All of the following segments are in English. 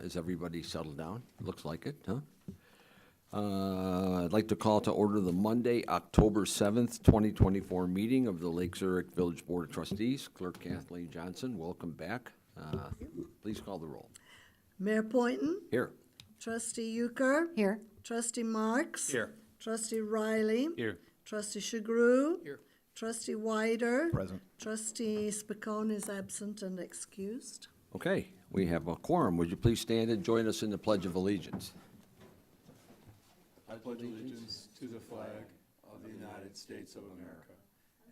Is everybody settled down? Looks like it, huh? I'd like to call to order the Monday, October 7th, 2024 meeting of the Lake Zurich Village Board of Trustees. Clerk Kathleen Johnson, welcome back. Please call the roll. Mayor Poynton, Here. Trustee Euchre, Here. Trustee Marks, Here. Trustee Riley, Here. Trustee Shagru, Here. Trustee Wider, Present. Trustee Spicone is absent and excused. Okay, we have a quorum. Would you please stand and join us in the Pledge of Allegiance? I pledge allegiance to the flag of the United States of America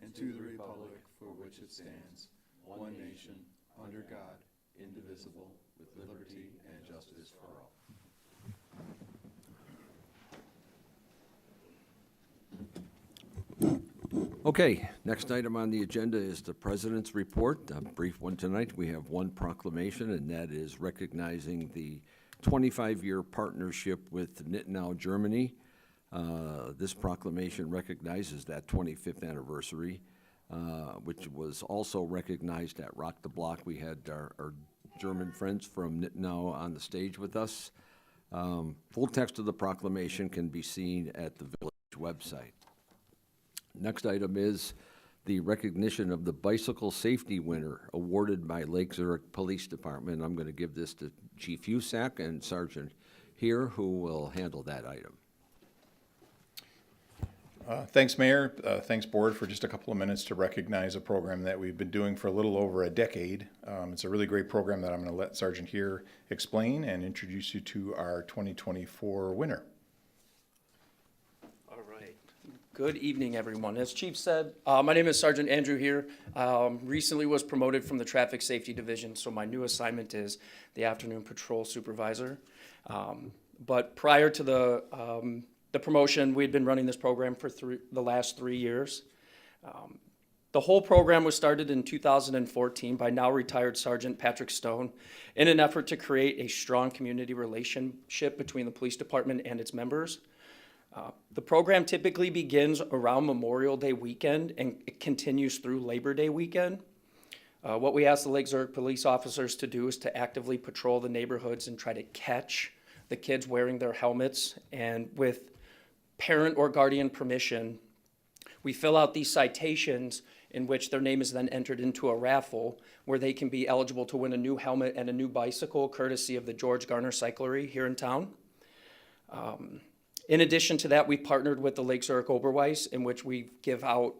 and to the republic for which it stands, one nation, under God, indivisible, with liberty and justice for all. Okay, next item on the agenda is the President's Report, a brief one tonight. We have one proclamation, and that is recognizing the 25-year partnership with Nittenau, Germany. This proclamation recognizes that 25th anniversary, which was also recognized at Rock the Block. We had our German friends from Nittenau on the stage with us. Full text of the proclamation can be seen at the Village website. Next item is the recognition of the bicycle safety winner awarded by Lake Zurich Police Department. I'm going to give this to Chief Husak and Sergeant here, who will handle that item. Thanks, Mayor. Thanks, Board, for just a couple of minutes to recognize a program that we've been doing for a little over a decade. It's a really great program that I'm going to let Sergeant here explain and introduce you to our 2024 winner. All right. Good evening, everyone. As Chief said, my name is Sergeant Andrew here. Recently was promoted from the Traffic Safety Division, so my new assignment is the Afternoon Patrol Supervisor. But prior to the promotion, we'd been running this program for the last 3 years. The whole program was started in 2014 by now retired Sergeant Patrick Stone in an effort to create a strong community relationship between the police department and its members. The program typically begins around Memorial Day weekend and it continues through Labor Day weekend. What we ask the Lake Zurich police officers to do is to actively patrol the neighborhoods and try to catch the kids wearing their helmets, and with parent or guardian permission, we fill out these citations in which their name is then entered into a raffle where they can be eligible to win a new helmet and a new bicycle courtesy of the George Garner Cyclery here in town. In addition to that, we've partnered with the Lake Zurich Oberweis, in which we give out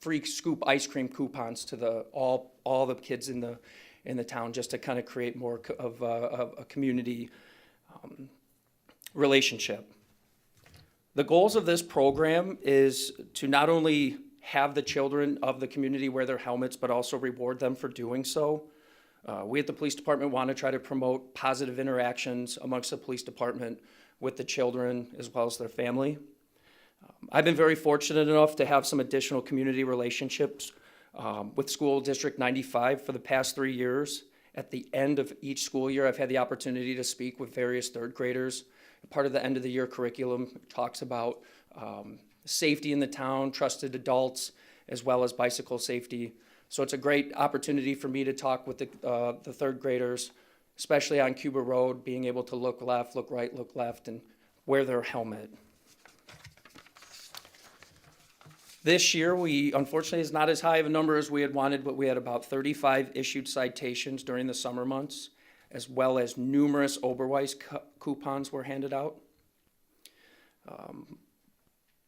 free scoop ice cream coupons to all the kids in the town, just to kind of create more of a community relationship. The goals of this program is to not only have the children of the community wear their helmets, but also reward them for doing so. We at the police department want to try to promote positive interactions amongst the police department with the children as well as their family. I've been very fortunate enough to have some additional community relationships with School District 95 for the past 3 years. At the end of each school year, I've had the opportunity to speak with various third graders. Part of the end of the year curriculum talks about safety in the town, trusted adults, as well as bicycle safety. So it's a great opportunity for me to talk with the third graders, especially on Cuba Road, being able to look left, look right, look left, and wear their helmet. This year, we unfortunately is not as high of a number as we had wanted, but we had about 35 issued citations during the summer months, as well as numerous Oberweis coupons were handed out.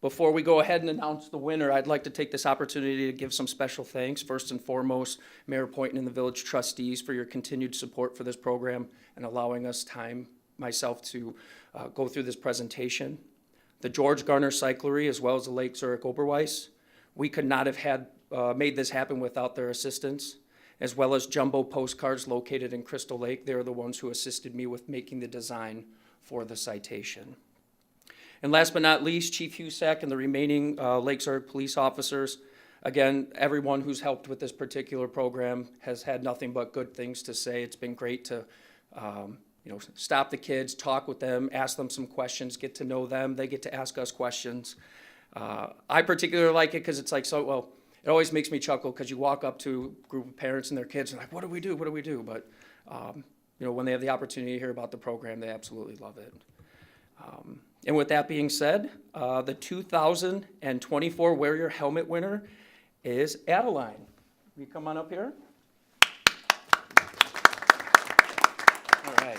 Before we go ahead and announce the winner, I'd like to take this opportunity to give some special thanks. First and foremost, Mayor Poynton and the Village Trustees for your continued support for this program and allowing us time, myself, to go through this presentation. The George Garner Cyclery, as well as the Lake Zurich Oberweis, we could not have made this happen without their assistance, as well as Jumbo Postcards located in Crystal Lake. They're the ones who assisted me with making the design for the citation. And last but not least, Chief Husak and the remaining Lake Zurich police officers. Again, everyone who's helped with this particular program has had nothing but good things to say. It's been great to stop the kids, talk with them, ask them some questions, get to know them. They get to ask us questions. I particularly like it because it's like, it always makes me chuckle because you walk up to a group of parents and their kids and like, what do we do? What do we do? But when they have the opportunity to hear about the program, they absolutely love it. And with that being said, the 2024 Wear Your Helmet winner is Adeline. Will you come on up here? All right.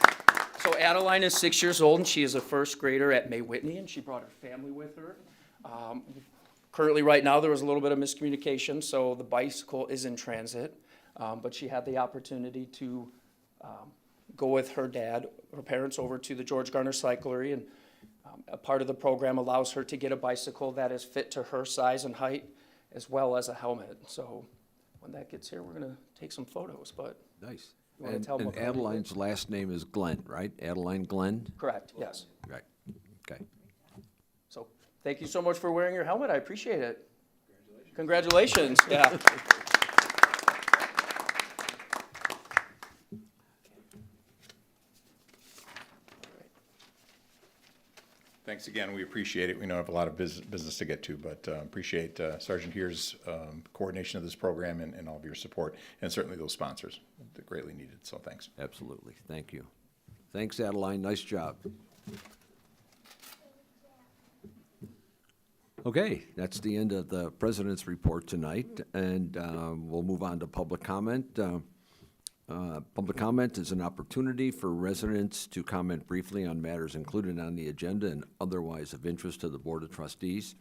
So Adeline is 6 years old, and she is a first grader at May Whitney, and she brought her family with her. Currently, right now, there was a little bit of miscommunication, so the bicycle is in transit, but she had the opportunity to go with her parents over to the George Garner Cyclery, and a part of the program allows her to get a bicycle that is fit to her size and height, as well as a helmet. So when that gets here, we're gonna take some photos, but. Nice. You wanna And tell them and about it? Adeline's last name is Glenn, right? Adeline Glenn? Correct, yes. Right, okay. So thank you so much for wearing your helmet. I appreciate it. Congratulations. Yeah. Thanks again. We appreciate it. We know I have a lot of business to get to, but appreciate Sergeant Here's coordination of this program and all of your support, and certainly those sponsors. They're greatly needed, so thanks. Absolutely, thank you. Thanks, Adeline, nice job. Okay, that's the end of the President's report tonight, and we'll move on to public comment. Public comment is an opportunity for residents to comment briefly on matters included on the agenda and otherwise of interest to the Board of Trustees.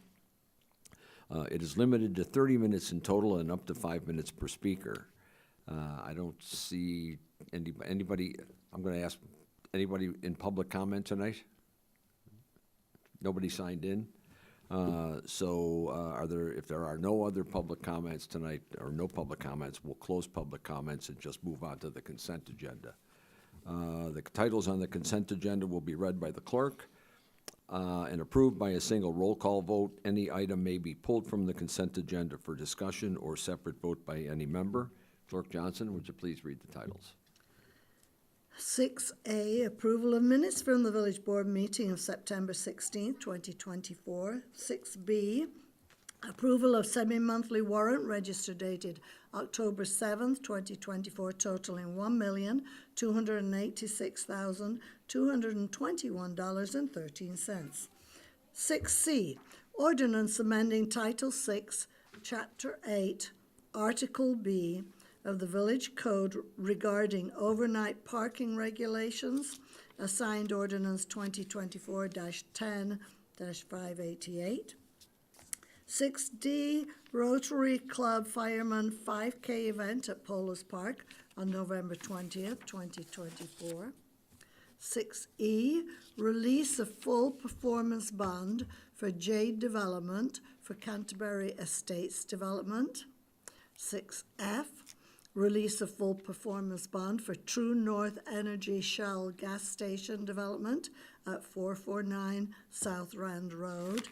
It is limited to 30 minutes in total and up to 5 minutes per speaker. I don't see anybody, I'm going to ask, anybody in public comment tonight? Nobody signed in? If there are no other public comments tonight, or no public comments, we'll close public comments and just move on to the consent agenda. The titles on the consent agenda will be read by the clerk and approved by a single roll call vote. Any item may be pulled from the consent agenda for discussion or separate vote by any member. Clerk Johnson, would you please read the titles? 6A, approval of minutes from the Village Board meeting of September 16th, 2024. 6B, approval of semi-monthly warrant register dated October 7th, 2024, totaling $1,286,221.13. 6C, ordinance amending Title 6, Chapter 8, Article B, of the Village Code regarding overnight parking regulations, assigned ordinance 2024-10-588. 6D, Rotary Club Fireman 5K event at Polos Park on November 20th, 2024. 6E, release of full performance bond for Jade Development for Canterbury Estates Development. 6F, release of full performance bond for True North Energy Shell gas station development at 449 South Rand Road.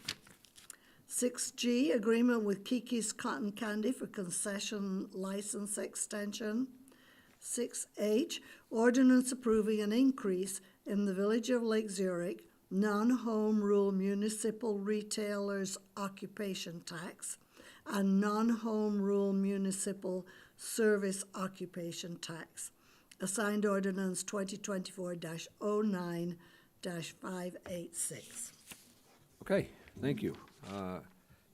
6G, agreement with Kiki's Cotton Candy for concession license extension. 6H, ordinance approving an increase in the Village of Lake Zurich non-home rule municipal retailers occupation tax and non-home rule municipal service occupation tax. Assigned ordinance 2024-09-586. Okay, thank you.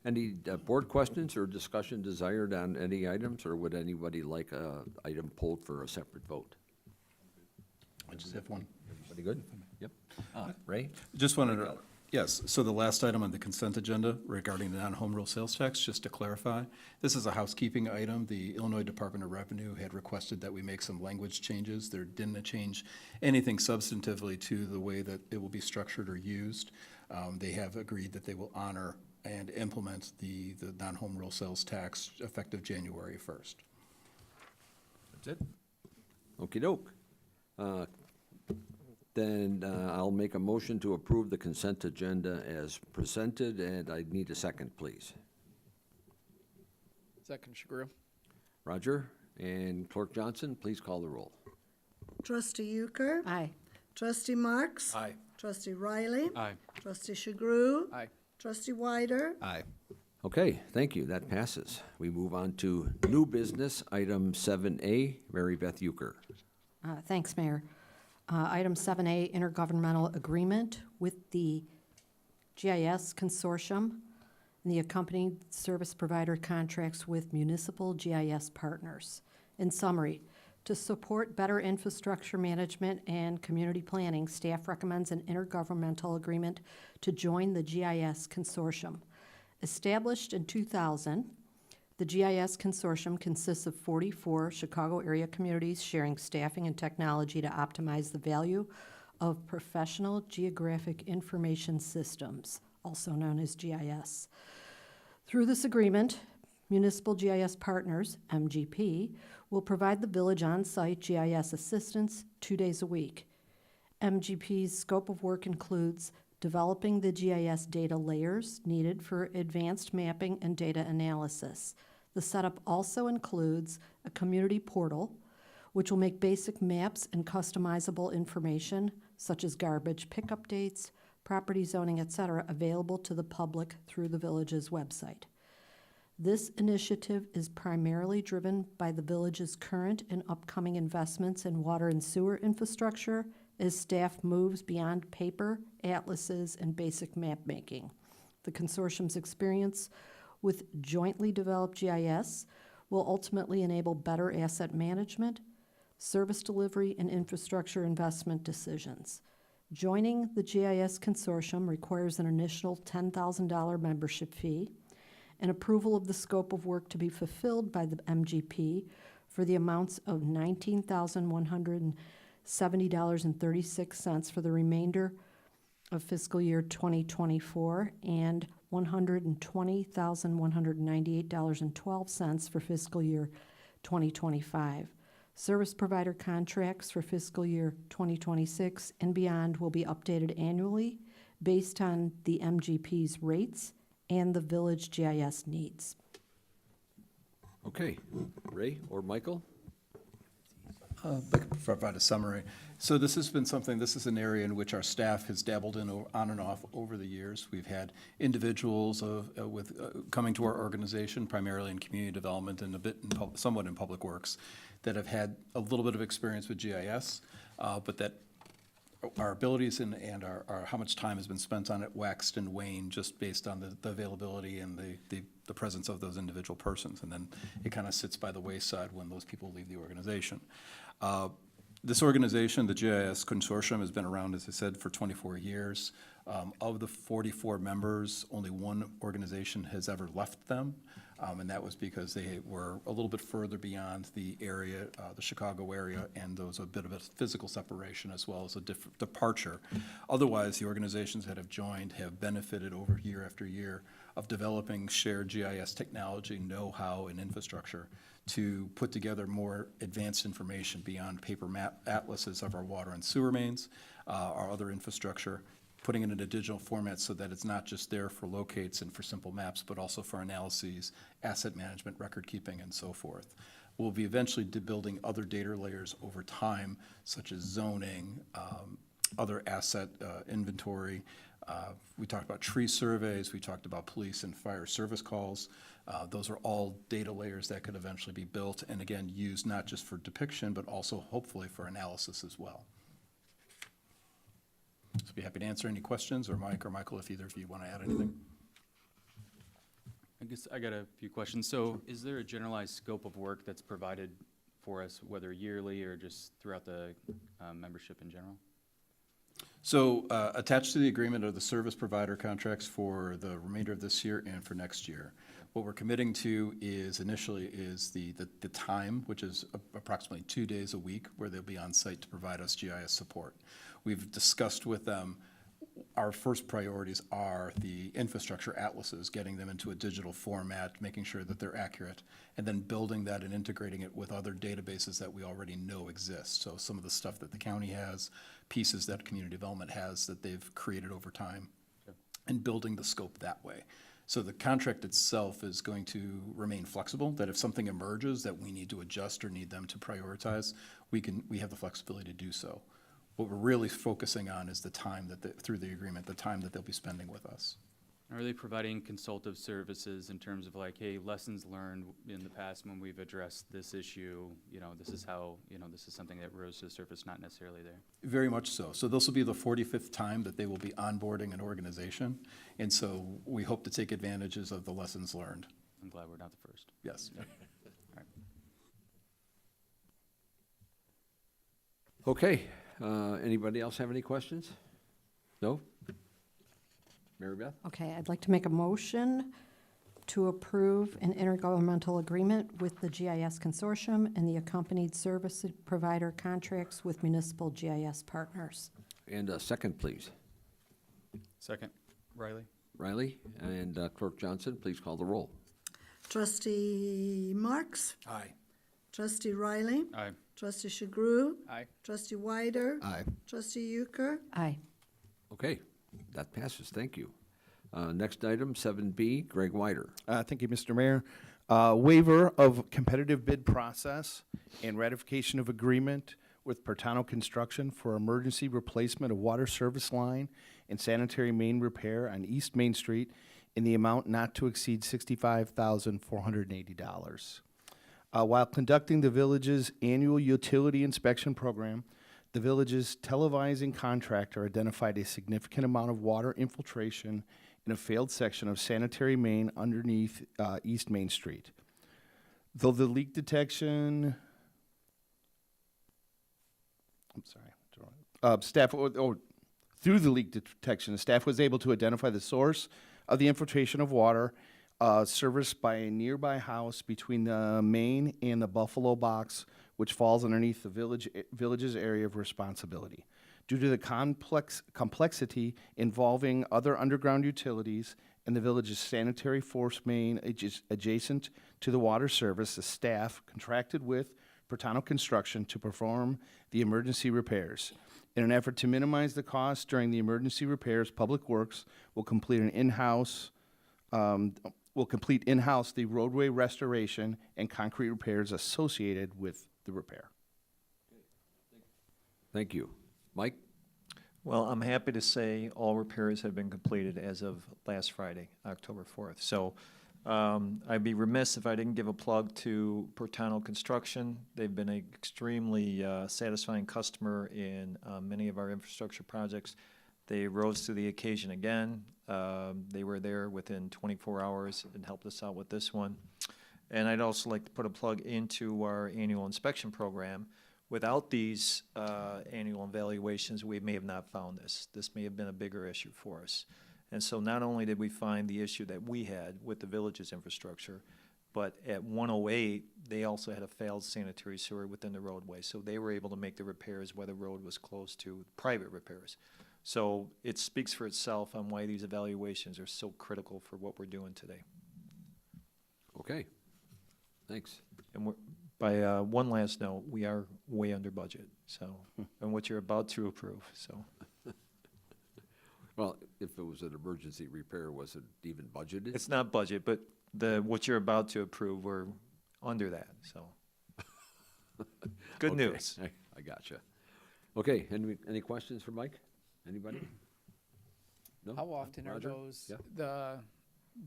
Any board questions or discussion desired on any items, or would anybody like a item pulled for a separate vote? I just have one. Everybody good? Yep. Ray? Just wanted to, yes, so the last item on the consent agenda regarding the non-home rule sales tax, just to clarify, this is a housekeeping item. The Illinois Department of Revenue had requested that we make some language changes. There didn't change anything substantively to the way that it will be structured or used. They have agreed that they will honor and implement the non-home rule sales tax effective January 1st. That's it? Okey-doke. Then I'll make a motion to approve the consent agenda as presented, and I need a second, please. Second, Shagru. Roger, and Clerk Johnson, please call the roll. Trustee Euchre. Aye. Trustee Marks. Aye. Trustee Riley. Aye. Trustee Shagru. Aye. Trustee Wider. Aye. Okay, thank you, that passes. We move on to new business, item 7A, Mary Beth Euchre. Thanks, Mayor. Item 7A, intergovernmental agreement with the GIS Consortium and the accompanying service provider contracts with municipal GIS partners. In summary, to support better infrastructure management and community planning, staff recommends an intergovernmental agreement to join the GIS Consortium. Established in 2000, the GIS Consortium consists of 44 Chicago area communities sharing staffing and technology to optimize the value of professional geographic information systems, also known as GIS. Through this agreement, Municipal GIS Partners, MGP, will provide the village on-site GIS assistance 2 days a week. MGP's scope of work includes developing the GIS data layers needed for advanced mapping and data analysis. The setup also includes a community portal, which will make basic maps and customizable information, such as garbage pickup dates, property zoning, etc., available to the public through the village's website. This initiative is primarily driven by the village's current and upcoming investments in water and sewer infrastructure as staff moves beyond paper, atlases, and basic map making. The consortium's experience with jointly developed GIS will ultimately enable better asset management, service delivery, and infrastructure investment decisions. Joining the GIS consortium requires an initial $10,000 membership fee and approval of the scope of work to be fulfilled by the MGP for the amounts of $19,170.36 for the remainder of fiscal year 2024 and $120,198.12 for fiscal year 2025. Service provider contracts for fiscal year 2026 and beyond will be updated annually based on the MGP's rates and the village GIS needs. Okay, Ray or Michael? I can provide a summary. So this has been something, this is an area in which our staff has dabbled in on and off over the years. We've had individuals coming to our organization, primarily in community development and a bit somewhat in public works, that have had a little bit of experience with GIS, but that our abilities and our how much time has been spent on it waxed and waned just based on the availability and the presence of those individual persons. And then it kind of sits by the wayside when those people leave the organization. This organization, the GIS Consortium, has been around, as I said, for 24 years. Of the 44 members, only one organization has ever left them, and that was because they were a little bit further beyond the area, the Chicago area, and there was a bit of a physical separation as well as a departure. Otherwise, the organizations that have joined have benefited over year after year of developing shared GIS technology, know-how, and infrastructure to put together more advanced information beyond paper map atlases of our water and sewer mains, our other infrastructure, putting it in a digital format so that it's not just there for locates and for simple maps, but also for analyses, asset management, record keeping, and so forth. We'll be eventually building other data layers over time, such as zoning, other asset inventory. We talked about tree surveys, we talked about police and fire service calls. Those are all data layers that could eventually be built and again used not just for depiction, but also hopefully for analysis as well. So be happy to answer any questions, or Mike or Michael, if either of you want to add anything. I guess I got a few questions. So is there a generalized scope of work that's provided for us, whether yearly or just throughout the membership in general? So attached to the agreement are the service provider contracts for the remainder of this year and for next year. What we're committing to is initially is the time, which is approximately 2 days a week, where they'll be on site to provide us GIS support. We've discussed with them, our first priorities are the infrastructure atlases, getting them into a digital format, making sure that they're accurate, and then building that and integrating it with other databases that we already know exist. So some of the stuff that the county has, pieces that community development has that they've created over time, and building the scope that way. So the contract itself is going to remain flexible, that if something emerges that we need to adjust or need them to prioritize, we have the flexibility to do so. What we're really focusing on is the time that, through the agreement, the time that they'll be spending with us. Are they providing consultative services in terms of like, hey, lessons learned in the past when we've addressed this issue, this is how, this is something that rose to the surface, not necessarily there? Very much so. So this will be the 45th time that they will be onboarding an organization, and so we hope to take advantages of the lessons learned. I'm glad we're not the first. Yes. Okay, anybody else have any questions? No? Mary Beth? Okay, I'd like to make a motion to approve an intergovernmental agreement with the GIS Consortium and the accompanied service provider contracts with municipal GIS partners. And a second, please. Second, Riley? Riley and Clerk Johnson, please call the roll. Trustee Marks? Aye. Trustee Riley? Aye. Trustee Shagru? Aye. Trustee Wyder? Aye. Trustee Euchre? Aye. Okay, that passes, thank you. Next item, 7B, Greg Wyder. Thank you, Mr. Mayor. Waiver of competitive bid process and ratification of agreement with Pertano Construction for emergency replacement of water service line and sanitary main repair on East Main Street in the amount not to exceed $65,480. While conducting the village's annual utility inspection program, the village's televising contractor identified a significant amount of water infiltration in a failed section of sanitary main underneath East Main Street. Though the leak detection, through the leak detection, staff was able to identify the source of the infiltration of water serviced by a nearby house between the main and the Buffalo Box, which falls underneath the village's area of responsibility. Due to the complexity involving other underground utilities and the village's sanitary force main adjacent to the water service, the staff contracted with Pertano Construction to perform the emergency repairs. In an effort to minimize the cost during the emergency repairs, Public Works will complete in-house the roadway restoration and concrete repairs associated with the repair. Thank you. Mike? Well, I'm happy to say all repairs have been completed as of last Friday, October 4th. So I'd be remiss if I didn't give a plug to Pertano Construction. They've been an extremely satisfying customer in many of our infrastructure projects. They rose to the occasion again. They were there within 24 hours and helped us out with this one. And I'd also like to put a plug into our annual inspection program. Without these annual evaluations, we may have not found this. This may have been a bigger issue for us. And so not only did we find the issue that we had with the village's infrastructure, but at 108, they also had a failed sanitary sewer within the roadway. So they were able to make the repairs where the road was close to private repairs. So it speaks for itself on why these evaluations are so critical for what we're doing today. Okay, thanks. And we're, by one last note, we are way under budget, so, and what you're about to approve, so. Well, if it was an emergency repair, was it even budgeted? It's not budget, but what you're about to approve, we're under that, so. Good Okay, news. I gotcha. Okay, any questions for Mike? Anybody? No? How often are Roger? those, Yeah.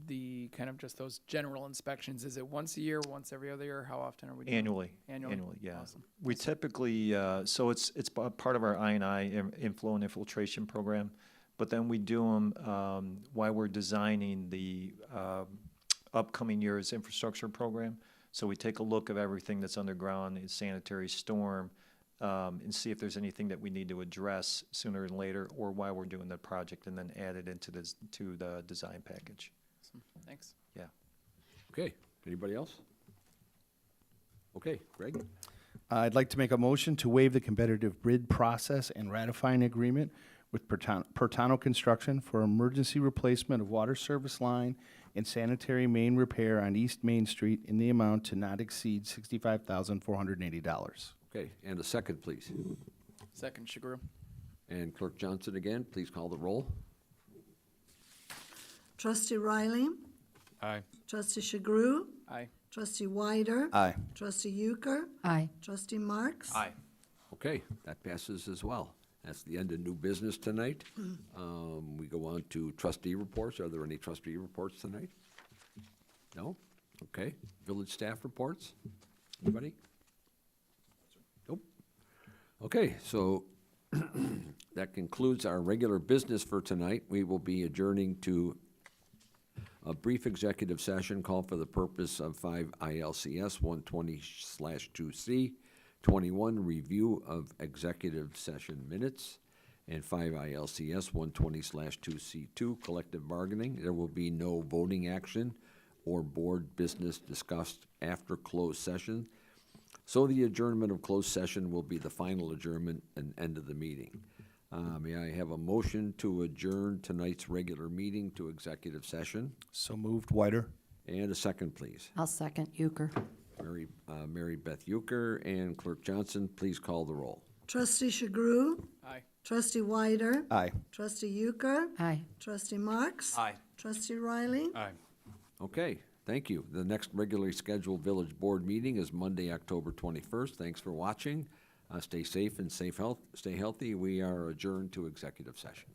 the kind of just those general inspections? Is it once a year, once every other year? How often are we doing? Annually. Annually? Yeah. Awesome. We typically, so it's part of our I&I inflow and infiltration program, but then we do them while we're designing the upcoming year's infrastructure program. So we take a look at everything that's underground, in sanitary, storm, and see if there's anything that we need to address sooner than later, or while we're doing the project, and then add it into the design package. Awesome. Thanks. Yeah. Okay, anybody else? Okay, Greg? I'd like to make a motion to waive the competitive bid process and ratify an agreement with Pertano Construction for emergency replacement of water service line and sanitary main repair on East Main Street in the amount to not exceed $65,480. Okay, and a second, please. Second, Shagru. And Clerk Johnson again, please call the roll. Trustee Riley? Aye. Trustee Shagru? Aye. Trustee Wyder? Aye. Trustee Euchre? Aye. Trustee Marks? Aye. Okay, that passes as well. That's the end of new business tonight. We go on to trustee reports. Are there any trustee reports tonight? No? Okay. Village staff reports? Anybody? Nope. Okay, so that concludes our regular business for tonight. We will be adjourning to a brief executive session called for the purpose of 5 ILCS 120/2C, 21, review of executive session minutes, and 5 ILCS 120/2C2, collective bargaining. There will be no voting action or board business discussed after closed session. So the adjournment of closed session will be the final adjournment and end of the meeting. May I have a motion to adjourn tonight's regular meeting to executive session? So moved, Whiter. And a second, please. I'll second Euchre. Mary Beth Euchre and Clerk Johnson, please call the roll. Trustee Chagru, Aye. trustee Wyder, Aye. trustee Euchre, Aye. trustee Marks. Aye. Trustee Riley. Aye. Okay, thank you. The next regularly scheduled village board meeting is Monday, October 21st. Thanks for watching. Stay safe and stay healthy. We are adjourned to executive session.